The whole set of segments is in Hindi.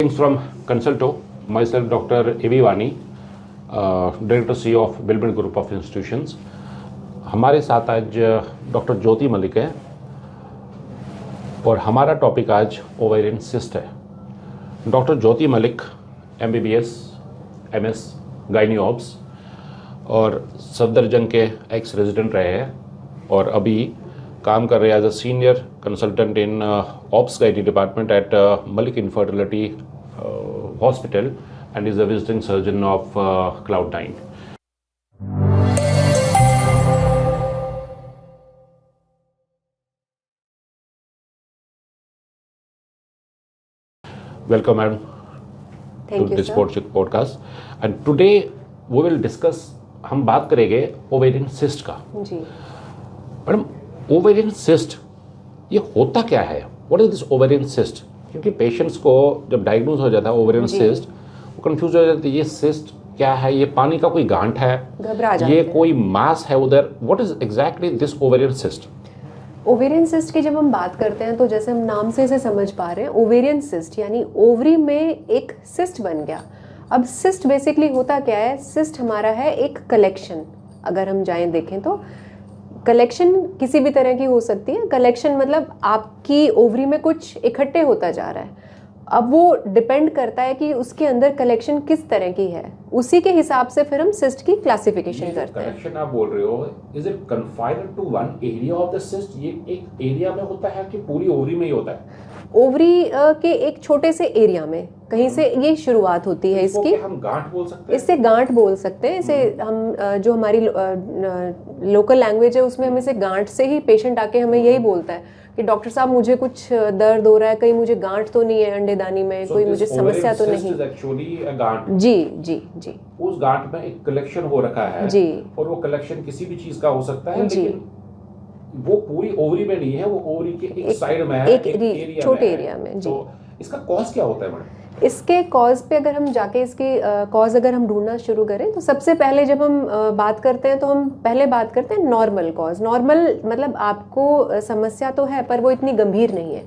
Greetings from Consulto. Myself, Dr. A.V. Vani, Director CEO of Bilbin Group of Institutions. हमारे साथ आज डॉक्टर ज्योति मलिक है और हमारा टॉपिक आज ओवेरियन सिस्ट है। Doctor Jyoti Malik MBBS, MS, gynae obs और सफदरजंग के एक्स रेजिडेंट रहे हैं और अभी काम कर रहे हैं as a senior consultant in obs gynae department at Malik infertility hospital and is a visiting surgeon of Cloud9. Welcome, madam, Thank to you, this sir. podcast. And today we will discuss. हम बात करेंगे ओवेरियन सिस्ट का। जी मैडम, ओवेरियन सिस्ट ये होता क्या है? What is this ovarian cyst? क्योंकि पेशेंट्स को जब डायग्नोज हो जाता है ओवेरियन सिस्ट, वो कंफ्यूज हो जाते हैं, ये सिस्ट क्या है? ये पानी का कोई गांठ है? घबरा जाते ये हैं। कोई मास है उधर? What is exactly this ovarian cyst? Ovarian cyst की जब हम बात करते हैं तो जैसे हम नाम से इसे समझ पा रहे हैं, ओवेरियन सिस्ट यानी ओवरी में एक सिस्ट बन गया। अब सिस्ट बेसिकली होता क्या है? सिस्ट हमारा है एक कलेक्शन। अगर हम जाएं देखें तो कलेक्शन किसी भी तरह की हो सकती है। कलेक्शन मतलब आपकी ओवरी में कुछ इकट्ठे होता जा रहा है। अब वो डिपेंड करता है कि उसके अंदर कलेक्शन किस तरह की है, उसी के हिसाब से फिर हम सिस्ट की क्लासिफिकेशन करते हैं। कलेक्शन आप बोल रहे हो, is it confined to one area of the cyst? ये एक एरिया में होता है कि पूरी ओवरी में ही होता है? ओवरी के एक छोटे से एरिया में कहीं से ये शुरुआत होती है इसकी। हम गांठ बोल सकते हैं? इससे गांठ बोल सकते हैं। इसे हम जो हमारी लोकल लैंग्वेज है उसमें हम इसे गांठ से ही, पेशेंट आके हमें यही बोलता है कि डॉक्टर साहब मुझे कुछ दर्द हो रहा है, कहीं मुझे गांठ तो नहीं है अंडेदानी में, कोई मुझे समस्या तो नहीं। जी जी जी। उस गांठ में एक कलेक्शन हो रखा है जी, और वो कलेक्शन किसी भी चीज का हो सकता है, जी। लेकिन वो पूरी ओवरी में नहीं है, वो ओवरी के एक साइड में है, एक एरिया छोटे में है। एरिया में। जी। तो इसका कॉज क्या होता है मैडम? इसके कॉज पे अगर हम जाके इसकी कॉज अगर हम ढूंढना शुरू करें तो सबसे पहले जब हम बात करते हैं तो हम पहले बात करते हैं नॉर्मल कॉज। नॉर्मल मतलब आपको समस्या तो है पर वो इतनी गंभीर नहीं है।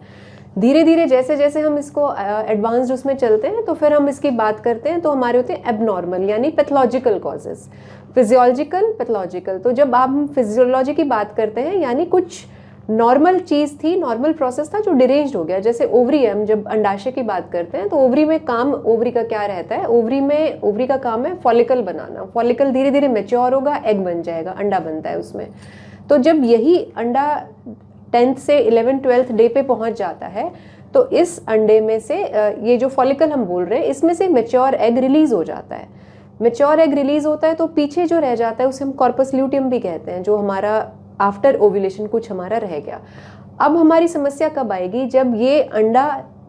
धीरे धीरे जैसे जैसे हम इसको एडवांस्ड उसमें चलते हैं तो फिर हम इसकी बात करते हैं तो हमारे होते हैं एबनॉर्मल यानी पैथोलॉजिकल कॉजेज, फिजियोलॉजिकल, पैथोलॉजिकल। तो जब आप हम फिजियोलॉजी की बात करते हैं यानी कुछ नॉर्मल चीज़ थी, नॉर्मल प्रोसेस था जो डिरेंज्ड हो गया। जैसे ओवरी है, हम जब अंडाशय की बात करते हैं तो ओवरी में काम, ओवरी का क्या रहता है? ओवरी का काम है फॉलिकल बनाना। फॉलिकल धीरे धीरे मैच्योर होगा, एग बन जाएगा, अंडा बनता है उसमें। तो जब यही अंडा 10th से 11th 12th डे पे पहुंच जाता है तो इस अंडे में से ये जो फॉलिकल हम बोल रहे हैं इसमें से मैच्योर एग रिलीज हो जाता है। मैच्योर एग रिलीज होता है तो पीछे जो रह जाता है उसे हम कॉर्पस ल्यूटियम भी कहते हैं, जो हमारा आफ्टर ओव्यूलेशन कुछ हमारा रह गया। अब हमारी समस्या कब आएगी? जब ये अंडा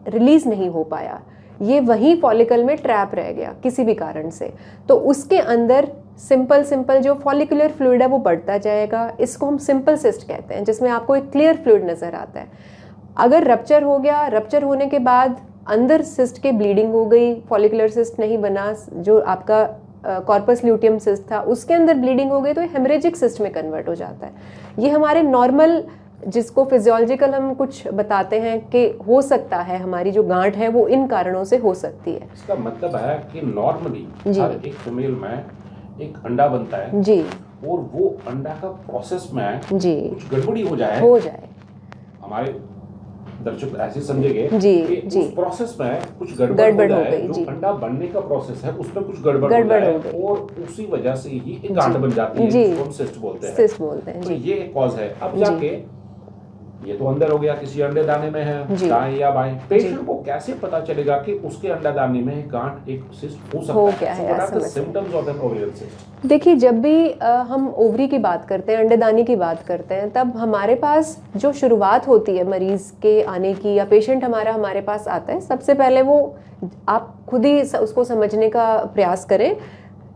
रिलीज नहीं हो पाया, ये वहीं फॉलिकल में ट्रैप रह गया किसी भी कारण से, तो उसके अंदर सिंपल जो फॉलिकुलर फ्लूइड है वो बढ़ता जाएगा। इसको हम सिंपल सिस्ट कहते हैं, जिसमें आपको एक क्लियर फ्लूइड नजर आता है। अगर रप्चर हो गया, रप्चर होने के बाद अंदर सिस्ट के ब्लीडिंग हो गई, फॉलिकुलर सिस्ट नहीं बना, जो आपका कॉर्पस ल्यूटियम सिस्ट था उसके अंदर ब्लीडिंग हो गई तो हेमरेजिक सिस्ट में कन्वर्ट हो जाता है। ये हमारे नॉर्मल, जिसको फिजियोलॉजिकल हम कुछ बताते हैं कि हो सकता है हमारी जो गांठ है वो इन कारणों से हो सकती है। इसका मतलब है कि नॉर्मली हर एक फीमेल में एक अंडा बनता है जी, और वो अंडा का प्रोसेस में जी कुछ गड़बड़ी हो जाए, हमारे दर्शक ऐसे समझेंगे जी, कि जी, उस प्रोसेस में कुछ गड़बड़ हो जाए, जो अंडा बनने का प्रोसेस है उसमें कुछ गड़बड़ हो जाए और उसी वजह से ही एक गांठ बन जाती है, जिसको हम सिस्ट बोलते हैं। सिस्ट बोलते हैं। तो ये एक कॉज है। अब जाके ये तो अंदर हो गया, किसी अंडेदाने में है, दाएं या बाएं, पेशेंट को कैसे पता चलेगा कि उसके अंडादानी में गांठ, एक सिस्ट हो सकता है? What are the symptoms of an ovarian cyst? देखिए, जब भी हम ओवरी की बात करते हैं, अंडेदानी की बात करते हैं, तब हमारे पास जो शुरुआत होती है मरीज के आने की या पेशेंट हमारे पास आता है, सबसे पहले वो आप खुद ही उसको समझने का प्रयास करें।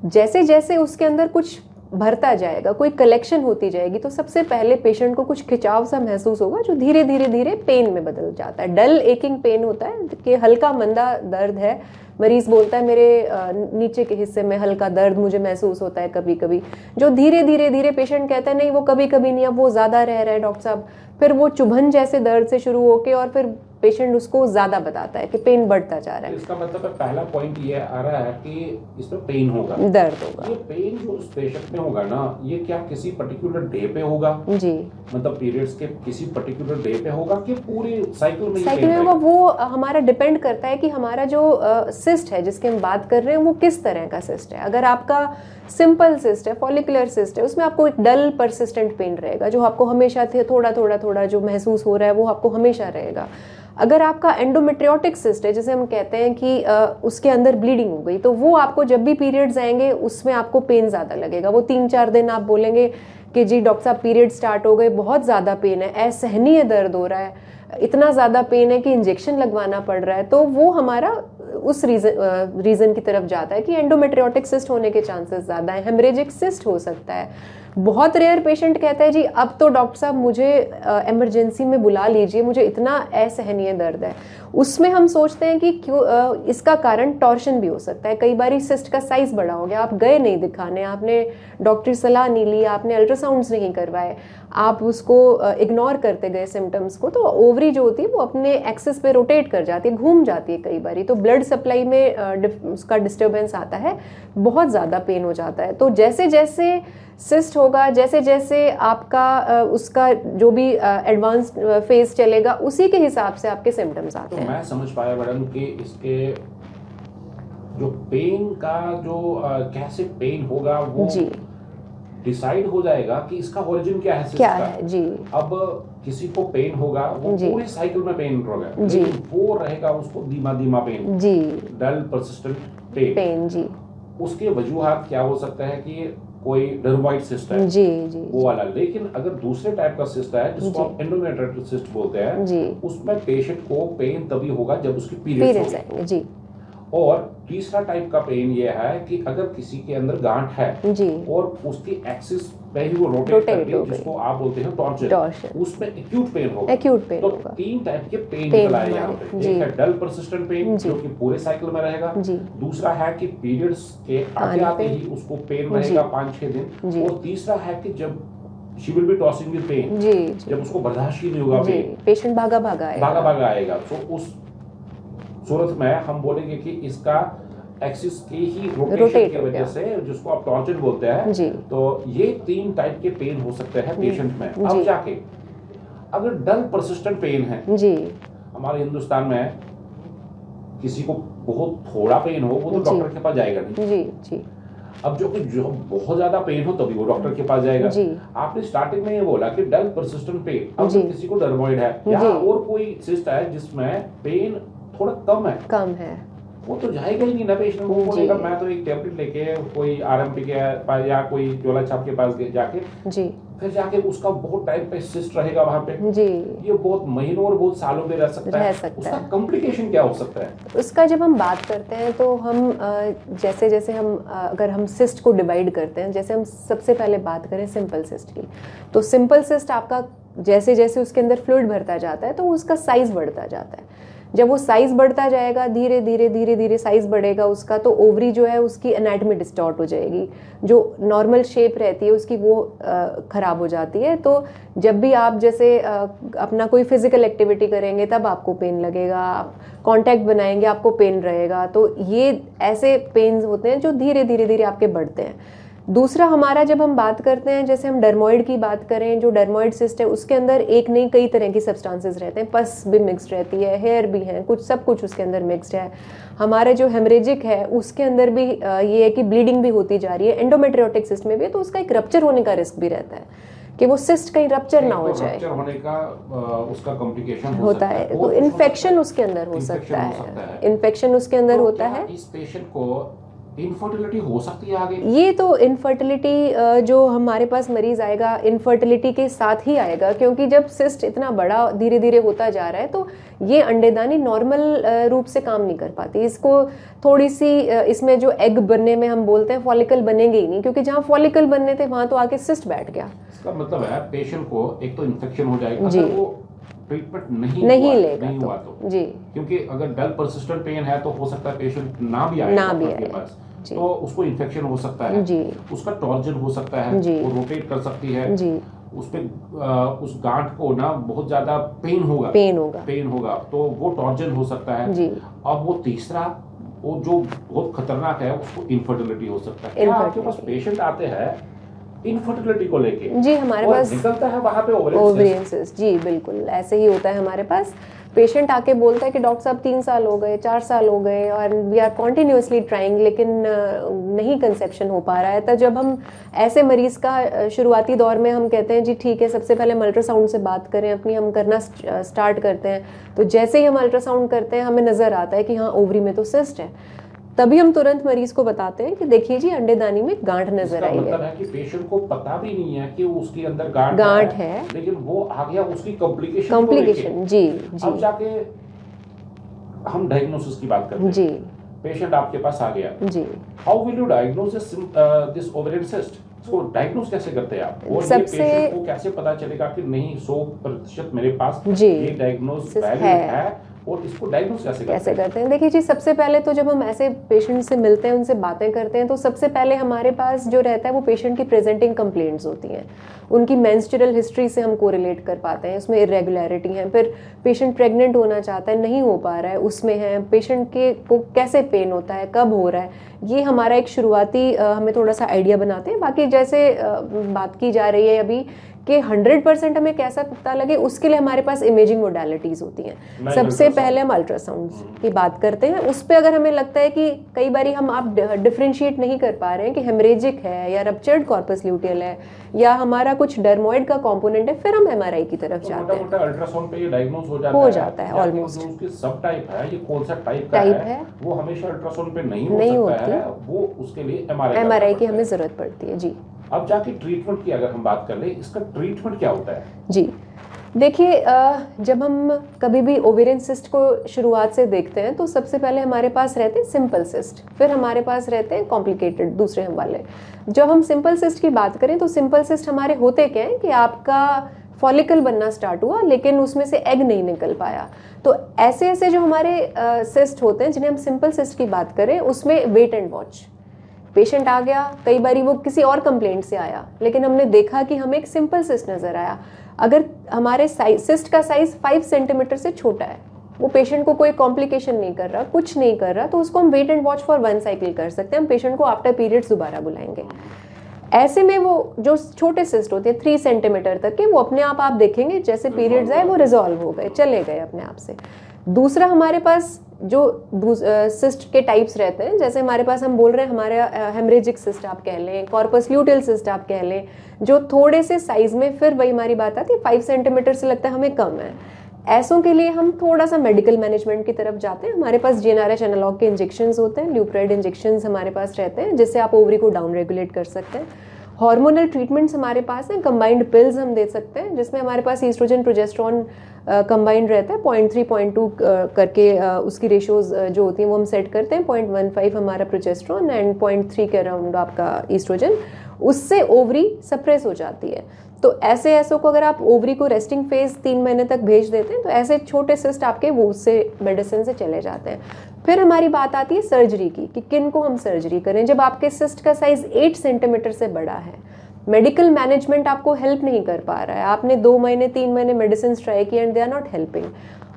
जैसे जैसे उसके अंदर कुछ भरता जाएगा, कोई कलेक्शन होती जाएगी, तो सबसे पहले पेशेंट को कुछ खिंचाव सा महसूस होगा जो धीरे धीरे पेन में बदल जाता है। डल एकिंग पेन होता है कि हल्का मंदा दर्द है, मरीज बोलता है मेरे नीचे के हिस्से में हल्का दर्द मुझे महसूस होता है कभी कभी, जो धीरे धीरे पेशेंट कहता है नहीं वो कभी कभी नहीं, अब वो ज़्यादा रह रहा है डॉक्टर साहब। फिर वो चुभन जैसे दर्द से शुरू होके और फिर पेशेंट उसको ज़्यादा बताता है कि पेन बढ़ता जा रहा है। इसका मतलब है पहला पॉइंट ये आ रहा है कि इसमें पेन होगा, दर्द होगा। ये पेन जो उस पेशेंट में होगा ना, ये क्या किसी पर्टिकुलर डे पे होगा? जी, मतलब पीरियड्स के किसी पर्टिकुलर डे पे होगा कि पूरे साइकिल में? साइकिल में होगा। वो हमारा डिपेंड करता है कि हमारा जो सिस्ट है जिसकी हम बात कर रहे हैं वो किस तरह का सिस्ट है। अगर आपका सिंपल सिस्ट है, फॉलिकुलर सिस्ट है, उसमें आपको एक डल परसिस्टेंट पेन रहेगा जो आपको हमेशा थोड़ा जो महसूस हो रहा है वो आपको हमेशा रहेगा। अगर आपका एंडोमेट्रियोटिक सिस्ट है, जैसे हम कहते हैं कि उसके अंदर ब्लीडिंग हो गई, तो वो आपको जब भी पीरियड्स आएंगे उसमें आपको पेन ज़्यादा लगेगा। वो 3-4 दिन आप बोलेंगे कि जी डॉक्टर साहब पीरियड स्टार्ट हो गए, बहुत ज़्यादा पेन है, असहनीय दर्द हो रहा है, इतना ज़्यादा पेन है कि इंजेक्शन लगवाना पड़ रहा है, तो वो हमारा उस रीज़न की तरफ जाता है कि एंडोमेट्रियोटिक सिस्ट होने के चांसेस ज़्यादा हैं। हेमरेजिक सिस्ट हो सकता है। बहुत रेयर पेशेंट कहता है जी अब तो डॉक्टर साहब मुझे इमरजेंसी में बुला लीजिए, मुझे इतना असहनीय दर्द है। उसमें हम सोचते हैं कि क्यों इसका कारण टॉर्शन भी हो सकता है। कई बार सिस्ट का साइज़ बड़ा हो गया, आप गए नहीं दिखाने, आपने डॉक्टरी सलाह नहीं ली, आपने अल्ट्रासाउंड्स नहीं करवाए, आप उसको इग्नोर करते गए सिम्टम्स को, तो ओवरी जो होती है वो अपने एक्सिस पे रोटेट कर जाती है, घूम जाती है कई बारी, तो ब्लड सप्लाई में उसका डिस्टर्बेंस आता है, बहुत ज़्यादा पेन हो जाता है। तो जैसे जैसे सिस्ट होगा, जैसे जैसे आपका उसका जो भी एडवांस फेज चलेगा, उसी के हिसाब से आपके सिम्टम्स आते हैं। तो मैं समझ पाया मैडम कि इसके जो पेन का जो कैसे पेन होगा वो जी डिसाइड हो जाएगा कि इसका ओरिजिन क्या है, क्या है जी। अब किसी को पेन होगा वो पूरे साइकिल में पेन होगा, लेकिन वो रहेगा उसको धीमा धीमा पेन जी, डल परसिस्टेंट पेन जी। उसके वजूहात क्या हो सकता है कि कोई डर्मोइड सिस्ट है जी जी वो वाला। लेकिन अगर दूसरे टाइप का सिस्ट है जिसको आप एंडोमेट्रियोटिक सिस्ट बोलते हैं जी, उसमें पेशेंट को पेन तभी होगा जब उसकी पीरियड्स आएंगे जी। और तीसरा टाइप का पेन ये है कि अगर किसी के अंदर गांठ है जी और उसकी एक्सिस पे ही वो रोटेट करती है, जिसको आप बोलते हैं टॉर्चर, उसमें एक्यूट पेन होगा। एक्यूट पेन तो होगा। 3 टाइप के पेन निकलाए यहाँ पे। जी। एक है डल परसिस्टेंट पेन जो कि पूरे साइकिल में रहेगा। जी। दूसरा है कि पीरियड्स के आते आते ही उसको पेन रहेगा 5-6 दिन। और तीसरा है कि जब she will be tossing with pain, जी, जब उसको बर्दाश्त ही नहीं होगा पेन, पेशेंट भागा भागा आएगा। तो उस सूरत में हम बोलेंगे कि इसका एक्सिस के ही रोटेशन की वजह से, जिसको आप टॉर्चर बोलते हैं जी। तो ये 3 टाइप के पेन हो सकते हैं पेशेंट में। अब जाके अगर डल परसिस्टेंट पेन है जी, हमारे हिंदुस्तान में किसी को बहुत थोड़ा पेन हो वो तो डॉक्टर के पास जाएगा नहीं जी जी। अब जो बहुत ज्यादा पेन हो तभी वो डॉक्टर के पास जाएगा जी। आपने स्टार्टिंग में ये बोला कि डल परसिस्टेंट पेन, अब किसी को डर्मोइड है या और कोई सिस्ट है जिसमें पेन थोड़ा कम है, वो तो जाएगा ही नहीं ना पेशेंट। वो बोलेगा मैं तो एक टैबलेट लेके कोई आरएमपी के पास या कोई जोला छाप के पास जाके जी, फिर जाके उसका बहुत टाइम पे सिस्ट रहेगा वहां पे जी, ये बहुत महीनों और बहुत सालों में रह सकता है। उसका कॉम्प्लिकेशन क्या हो सकता है? उसका जब हम बात करते हैं तो हम जैसे जैसे हम अगर हम सिस्ट को डिवाइड करते हैं, जैसे हम सबसे पहले बात करें सिंपल सिस्ट की, तो सिंपल सिस्ट आपका जैसे जैसे उसके अंदर फ्लूइड भरता जाता है तो उसका साइज बढ़ता जाता है। जब वो साइज बढ़ता जाएगा, धीरे धीरे साइज बढ़ेगा उसका, तो ओवरी जो है उसकी एनाटॉमी डिस्टॉर्ट हो जाएगी, जो नॉर्मल शेप रहती है उसकी वो खराब हो जाती है। तो जब भी आप जैसे अपना कोई फिजिकल एक्टिविटी करेंगे तब आपको पेन लगेगा, आप कांटेक्ट बनाएंगे आपको पेन रहेगा। तो ये ऐसे पेन्स होते हैं जो धीरे धीरे आपके बढ़ते हैं। दूसरा हमारा जब हम बात करते हैं, जैसे हम डर्मोइड की बात करें, जो डर्मोइड सिस्ट है उसके अंदर एक नहीं कई तरह की सब्सटेंसेस रहते हैं, पस भी मिक्स्ड रहती है, हेयर भी है, कुछ सब कुछ उसके अंदर मिक्स्ड है। हमारे जो हेमरेजिक है उसके अंदर भी ये है कि ब्लीडिंग भी होती जा रही है। एंडोमेट्रियोटिक सिस्ट में भी तो उसका एक रप्चर होने का रिस्क भी रहता है कि वो सिस्ट कहीं रप्चर ना हो जाए, रप्चर होने का उसका कॉम्प्लिकेशन होता है। तो इन्फेक्शन उसके अंदर हो सकता है, इन्फेक्शन उसके अंदर होता है। इस पेशेंट को इनफर्टिलिटी हो सकती है आगे? ये तो इनफर्टिलिटी जो हमारे पास मरीज आएगा इनफर्टिलिटी के साथ ही आएगा, क्योंकि जब सिस्ट इतना बड़ा धीरे धीरे होता जा रहा है तो ये अंडेदानी नॉर्मल रूप से काम नहीं कर पाती। इसको थोड़ी सी इसमें जो एग बनने में हम बोलते हैं फॉलिकल बनेंगे ही नहीं, क्योंकि जहाँ फॉलिकल बनने थे वहां तो आके सिस्ट बैठ गया। इसका मतलब है पेशेंट को एक तो इन्फेक्शन हो जाएगा अगर वो ट्रीटमेंट नहीं हुआ तो जी, क्योंकि अगर डल परसिस्टेंट पेन है तो हो सकता है पेशेंट ना भी आए डॉक्टर के पास, तो उसको इन्फेक्शन हो सकता है जी, उसका टॉर्जन हो सकता है, वो रोटेट कर सकती है जी, उस पे उस गांठ को ना बहुत ज्यादा पेन होगा तो वो टॉर्जन हो सकता है जी। अब वो तीसरा वो जो बहुत खतरनाक है उसको इनफर्टिलिटी हो सकता है। क्या आपके पास पेशेंट आते हैं इनफर्टिलिटी को लेके? जी, हमारे पास निकलता है वहां पे ओवेरियन सिस्ट। जी बिल्कुल ऐसे ही होता है हमारे पास। पेशेंट आके बोलता है कि डॉक्टर साहब 3 साल हो गए, 4 साल हो गए और वी आर कॉन्टिन्यूसली ट्राइंग, लेकिन नहीं कंसेप्शन हो पा रहा है। तो जब हम ऐसे मरीज का शुरुआती दौर में हम कहते हैं जी ठीक है, सबसे पहले हम अल्ट्रासाउंड से बात करें अपनी, हम करना स्टार्ट करते हैं। तो जैसे ही हम अल्ट्रासाउंड करते हैं हमें नज़र आता है कि हाँ ओवरी में तो सिस्ट है, तभी हम तुरंत मरीज को बताते हैं कि देखिए जी अंडेदानी में गांठ नजर आई मतलब है कि पेशेंट को पता भी नहीं है कि उसके अंदर गांठ है, लेकिन वो आ गया उसकी कॉम्प्लिकेशन। जी अब जाके हम डायग्नोसिस की बात करते हैं। जी। पेशेंट आपके पास आ गया जी, how will you diagnose this ovarian cyst? इसको डायग्नोज कैसे करते हैं आप? और ये पेशेंट को कैसे पता चलेगा कि नहीं 100% मेरे पास ये डायग्नोज वैलिड है और इसको डायग्नोस कैसे करते हैं? देखिए जी, सबसे पहले तो जब हम ऐसे पेशेंट से मिलते हैं, उनसे बातें करते हैं, तो सबसे पहले हमारे पास जो रहता है वो पेशेंट की प्रेजेंटिंग कंप्लेंट्स होती हैं। उनकी मेंस्ट्रुअल हिस्ट्री से हम कोरिलेट कर पाते हैं, उसमें इरेगुलरिटी है। फिर पेशेंट प्रेग्नेंट होना चाहता है, नहीं हो पा रहा है, उसमें है। पेशेंट के को कैसे पेन होता है, कब हो रहा है, ये हमारा एक शुरुआती हमें थोड़ा सा आइडिया बनाते हैं। बाकी जैसे बात की जा रही है अभी कि 100% हमें कैसा पता लगे, उसके लिए हमारे पास इमेजिंग मोडालिटीज़ होती हैं। सबसे पहले हम अल्ट्रासाउंड की बात करते हैं। उस पर अगर हमें लगता है कि कई बार हम आप डिफ्रेंशिएट नहीं कर पा रहे हैं कि हेमरेजिक है या रप्चर्ड कॉर्पस ल्यूटियल है या हमारा कुछ डर्मोइड का कंपोनेंट है, फिर हम एमआरआई की तरफ जाते हैं। अल्ट्रासाउंड पे ये डायग्नोस हो जाता है ऑलमोस्ट। उसकी सब टाइप है, ये कौन सा टाइप है वो हमेशा अल्ट्रासाउंड पे नहीं हो सकता है, वो उसके लिए एमआरआई की हमें जरूरत पड़ती है। जी। अब जाके ट्रीटमेंट की अगर हम बात कर ले, इसका ट्रीटमेंट क्या होता है? जी देखिए, जब हम कभी भी ओवेरियन सिस्ट को शुरुआत से देखते हैं तो सबसे पहले हमारे पास रहते हैं सिंपल सिस्ट, फिर हमारे पास रहते हैं कॉम्प्लिकेटेड दूसरे हम वाले। जब हम सिंपल सिस्ट की बात करें तो सिंपल सिस्ट हमारे होते क्या है कि आपका फॉलिकल बनना स्टार्ट हुआ लेकिन उसमें से एग नहीं निकल पाया। तो ऐसे ऐसे जो हमारे सिस्ट होते हैं जिन्हें हम सिंपल सिस्ट की बात करें, उसमें वेट एंड वॉच। पेशेंट आ गया, कई बारी वो किसी और कंप्लेंट से आया, लेकिन हमने देखा कि हमें एक सिंपल सिस्ट नजर आया। अगर हमारे सिस्ट का साइज 5 सेंटीमीटर से छोटा है, वो पेशेंट को कोई कॉम्प्लिकेशन नहीं कर रहा, कुछ नहीं कर रहा, तो उसको हम wait and watch for 1 cycle कर सकते हैं। हम पेशेंट को आफ्टर पीरियड्स दोबारा बुलाएंगे। ऐसे में वो जो छोटे सिस्ट होते हैं 3 सेंटीमीटर तक के, वो अपने आप देखेंगे जैसे पीरियड्स आए वो रिजॉल्व हो गए, चले गए अपने आप से। दूसरा हमारे पास जो सिस्ट के टाइप्स रहते हैं, जैसे हमारे पास हम बोल रहे हैं हमारे हेमरेजिक सिस्ट आप कह लें, कॉर्पस ल्यूटियल सिस्ट आप कह लें, जो थोड़े से साइज में, फिर वही हमारी बात आती है 5 सेंटीमीटर से लगता है हमें कम है, ऐसों के लिए हम थोड़ा सा मेडिकल मैनेजमेंट की तरफ जाते हैं। हमारे पास GnRH एनालॉग के इंजेक्शंस होते हैं, ल्यूप्राइड इंजेक्शंस हमारे पास रहते हैं जिससे आप ओवरी को डाउन रेगुलेट कर सकते हैं। हार्मोनल ट्रीटमेंट्स हमारे पास हैं, कंबाइंड पिल्स हम दे सकते हैं जिसमें हमारे पास ईस्ट्रोजन प्रोजेस्टेरॉन कंबाइंड रहता है 0.3 0.2 करके उसकी रेशियोज जो होती हैं वो हम सेट करते हैं। 0.15 हमारा प्रोजेस्टेरॉन एंड 0.3 के अराउंड आपका ईस्ट्रोजन, उससे ओवरी सप्रेस हो जाती है। तो ऐसों को अगर आप ओवरी को रेस्टिंग फेज 3 महीने तक भेज देते हैं तो ऐसे छोटे सिस्ट आपके वो उससे मेडिसिन से चले जाते हैं। फिर हमारी बात आती है सर्जरी की कि किन को हम सर्जरी करें। जब आपके सिस्ट का साइज 8 सेंटीमीटर से बड़ा है, मेडिकल मैनेजमेंट आपको हेल्प नहीं कर पा रहा है, आपने 2 महीने 3 महीने मेडिसिन ट्राई किए and they are not helping,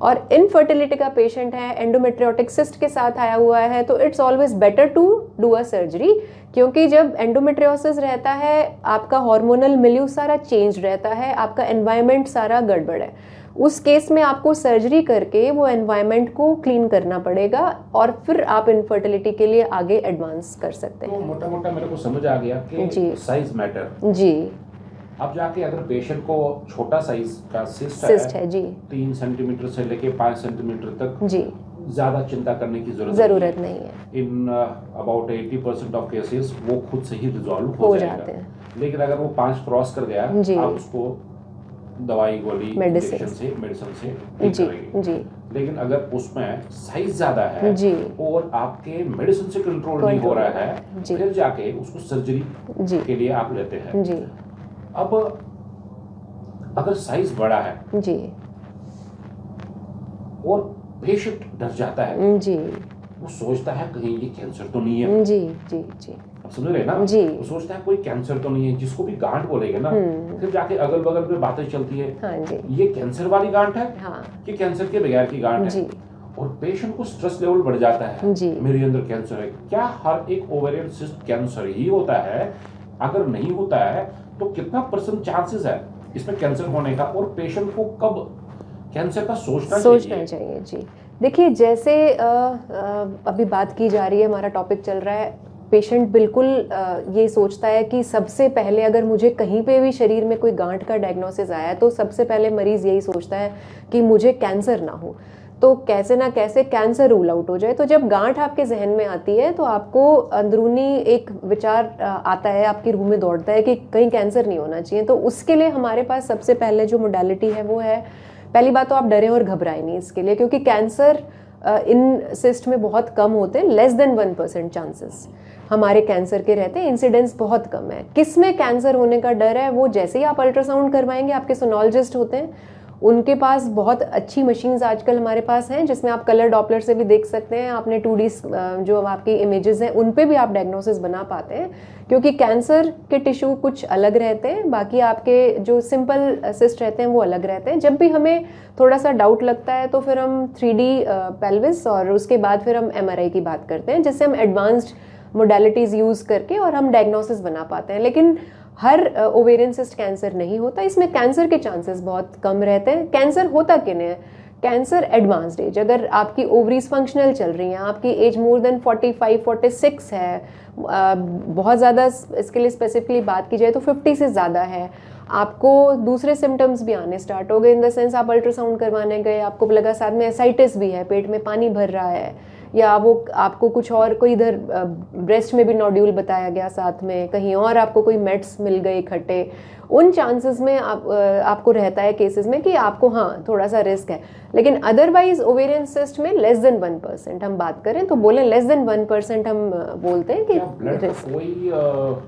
और इनफर्टिलिटी का पेशेंट है, एंडोमेट्रियोटिक सिस्ट के साथ आया हुआ है, तो it's always better to do a surgery. क्योंकि जब एंडोमेट्रियोसिस रहता है आपका हार्मोनल मिल्यू सारा चेंज रहता है, आपका एनवायरनमेंट सारा गड़बड़ है, उस केस में आपको सर्जरी करके वो एनवायरनमेंट को क्लीन करना पड़ेगा और फिर आप इनफर्टिलिटी के लिए आगे एडवांस कर सकते हैं। तो मोटा मोटा मेरे को समझ आ गया कि साइज मैटर। जी। अब जाके अगर पेशेंट को छोटा साइज का सिस्ट है जी 3 सेंटीमीटर से लेके 5 सेंटीमीटर तक, जी ज्यादा चिंता करने की जरूरत नहीं है। इन अबाउट 80% ऑफ केसेस वो खुद से ही रिजॉल्व हो जाते हैं। लेकिन अगर वो 5 क्रॉस कर गया, आप उसको दवाई गोली मेडिसिन से ठीक करेंगे। जी। लेकिन अगर उसमें साइज ज्यादा है जी, और आपके मेडिसिन से कंट्रोल नहीं हो रहा है, फिर जाके उसको सर्जरी के लिए आप लेते हैं जी। अब अगर साइज बड़ा है जी और पेशेंट डर जाता है जी, वो सोचता है कहीं ये कैंसर तो नहीं है जी जी जी। अब समझ रहे ना जी। वो सोचता है कोई कैंसर तो नहीं है, जिसको भी गांठ बोलेंगे ना फिर जाके अगल बगल में बातें चलती है, हाँ जी, ये कैंसर वाली गांठ है हाँ कि कैंसर के बगैर की गांठ जी, है। और पेशेंट को स्ट्रेस लेवल बढ़ जाता है, जी। मेरे अंदर कैंसर है। क्या हर एक ओवेरियन सिस्ट कैंसर ही होता है? अगर नहीं होता है तो कितना परसेंट चांसेस है इसमें कैंसर होने का, और पेशेंट को कब कैंसर का सोचना चाहिए जी। देखिए जैसे अभी बात की जा रही है, हमारा टॉपिक चल रहा है, पेशेंट बिल्कुल ये सोचता है कि सबसे पहले अगर मुझे कहीं पे भी शरीर में कोई गांठ का डायग्नोसिस आया तो सबसे पहले मरीज़ यही सोचता है कि मुझे कैंसर ना हो, तो कैसे ना कैसे कैंसर रूल आउट हो जाए। तो जब गांठ आपके जहन में आती है तो आपको अंदरूनी एक विचार आता है, आपकी रूह में दौड़ता है कि कहीं कैंसर नहीं होना चाहिए। तो उसके लिए हमारे पास सबसे पहले जो मोडालिटी है वो है, पहली बात तो आप डरें और घबराएं नहीं इसके लिए, क्योंकि कैंसर इन सिस्ट में बहुत कम होते हैं, लेस देन 1% चांसेस हमारे कैंसर के रहते हैं, इंसिडेंस बहुत कम है। किस में कैंसर होने का डर है, वो जैसे ही आप अल्ट्रासाउंड करवाएंगे, आपके सोनोलॉजिस्ट होते हैं, उनके पास बहुत अच्छी मशीन्स आजकल हमारे पास हैं जिसमें आप कलर डॉपलर से भी देख सकते हैं, आपने 2D जो आपकी इमेजेस हैं उन पे भी आप डायग्नोसिस बना पाते हैं, क्योंकि कैंसर के टिश्यू कुछ अलग रहते हैं, बाकी आपके जो सिंपल सिस्ट रहते हैं वो अलग रहते हैं। जब भी हमें थोड़ा सा डाउट लगता है तो फिर हम 3D पेल्विस और उसके बाद फिर हम MRI की बात करते हैं, जिससे हम एडवांस्ड मोडालिटीज़ यूज़ करके और हम डायग्नोसिस बना पाते हैं। लेकिन हर ओवेरियन सिस्ट कैंसर नहीं होता, इसमें कैंसर के चांसेस बहुत कम रहते हैं। कैंसर होता किन है? कैंसर एडवांस्ड एज, अगर आपकी ओवरीज फंक्शनल चल रही हैं, आपकी एज मोर देन 45-46 है, बहुत ज़्यादा इसके लिए स्पेसिफिकली बात की जाए तो 50 से ज़्यादा है, आपको दूसरे सिम्टम्स भी आने स्टार्ट हो गए, इन द सेंस आप अल्ट्रासाउंड करवाने गए, आपको लगा साथ में एसाइटिस भी है, पेट में पानी भर रहा है, या वो आपको कुछ और कोई इधर ब्रेस्ट में भी नोड्यूल बताया गया, साथ में कहीं और आपको कोई मेट्स मिल गए इकट्ठे, उन चांसेस में आपको रहता है केसेस में कि आपको हाँ थोड़ा सा रिस्क है। लेकिन अदरवाइज ओवेरियन सिस्ट में लेस देन 1% हम बात करें तो बोले लेस देन 1% हम बोलते हैं कि रिस्क। कोई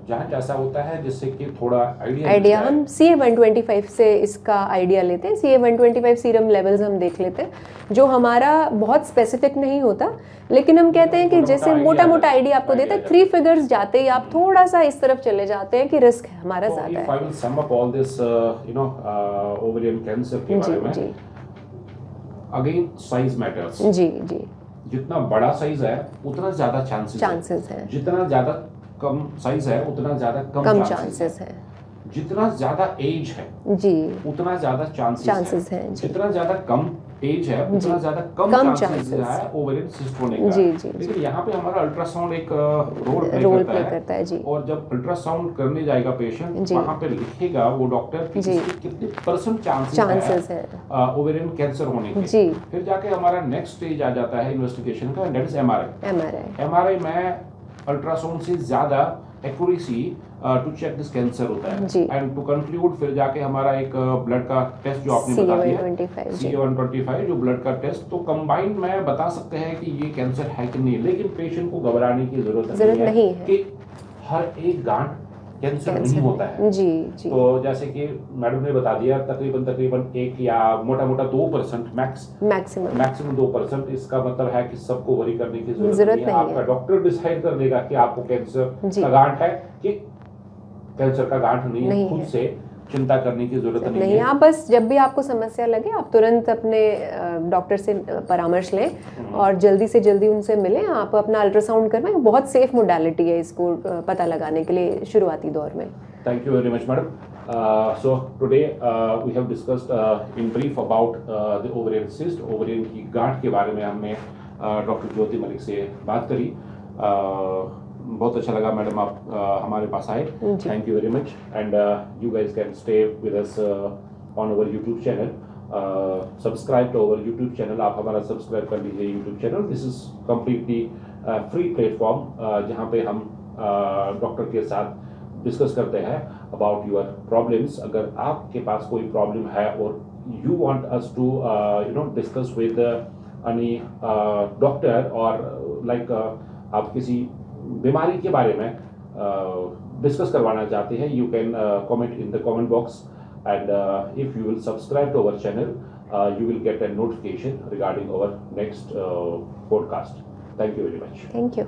जांच ऐसा होता है जिससे कि थोड़ा आइडिया हम CA-125 से इसका आइडिया लेते हैं। CA-125 सीरम लेवल्स हम देख लेते हैं, जो हमारा बहुत स्पेसिफिक नहीं होता, लेकिन हम कहते हैं कि जैसे मोटा मोटा आइडिया आपको देता है, 3 फिगर्स जाते ही आप थोड़ा सा इस तरफ चले जाते हैं कि रिस्क हमारा ज्यादा है। ऑल दिस ओवेरियन कैंसर के बारे में, अगेन साइज मैटर्स। जी जी, जितना बड़ा साइज है उतना ज्यादा चांसेस है, जितना ज्यादा कम साइज है उतना ज्यादा कम चांसेस है, जितना ज्यादा एज है जी उतना ज्यादा चांसेस है, जितना ज्यादा कम एज है उतना ज्यादा कम चांसेस है ओवेरियन सिस्ट होने का। जी जी, लेकिन यहाँ पे हमारा अल्ट्रासाउंड एक रोल प्ले करता है जी। और जब अल्ट्रासाउंड करने जाएगा पेशेंट, वहाँ पे लिखेगा वो डॉक्टर कि कितने परसेंट चांसेस है ओवेरियन कैंसर होने के जी। फिर जाके हमारा नेक्स्ट स्टेज आ जाता है इन्वेस्टिगेशन का, दैट इज MRI में अल्ट्रासाउंड से ज्यादा accuracy to check this cancer होता है, एंड टू कंक्लूड फिर जाके हमारा एक ब्लड का टेस्ट जो आपने बता दिया CA-125 जो ब्लड का टेस्ट, तो कंबाइंड में बता सकते हैं कि ये कैंसर है कि नहीं। लेकिन पेशेंट को घबराने की जरूरत नहीं है कि हर एक गांठ कैंसर नहीं होता है जी जी। तो जैसे कि मैडम ने बता दिया तकरीबन 1 या मोटा 2% मैक्सिमम 2%, इसका मतलब है कि सबको वरी करने की जरूरत नहीं है। आपका डॉक्टर डिसाइड कर देगा कि आपको कैंसर का गांठ है कि कैंसर का गांठ नहीं है, खुद से चिंता करने की जरूरत नहीं है। आप बस जब भी आपको समस्या लगे आप तुरंत अपने डॉक्टर से परामर्श लें और जल्दी से जल्दी उनसे मिलें, आप अपना अल्ट्रासाउंड करवाएं, बहुत सेफ मोडालिटी है इसको पता लगाने के लिए शुरुआती दौर में। Thank you very much madam. So today we have discussed in brief about the ovarian cyst, ovarian की गांठ के बारे में हमने डॉक्टर ज्योति मलिक से बात करी। बहुत अच्छा लगा मैडम आप हमारे पास आए, thank you very much, and you guys can stay with us on our YouTube channel, subscribe to our YouTube channel. आप हमारा सब्सक्राइब कर लीजिए YouTube channel. This is completely free platform जहाँ पे हम डॉक्टर के साथ डिस्कस करते हैं अबाउट योर प्रॉब्लम्स। अगर आपके पास कोई प्रॉब्लम है और you want us to discuss with any doctor, और लाइक आप किसी बीमारी के बारे में डिस्कस करवाना चाहते हैं, you can comment in the comment box, and if you will subscribe to our channel you will get a notification regarding our next podcast. Thank you very much. Thank you.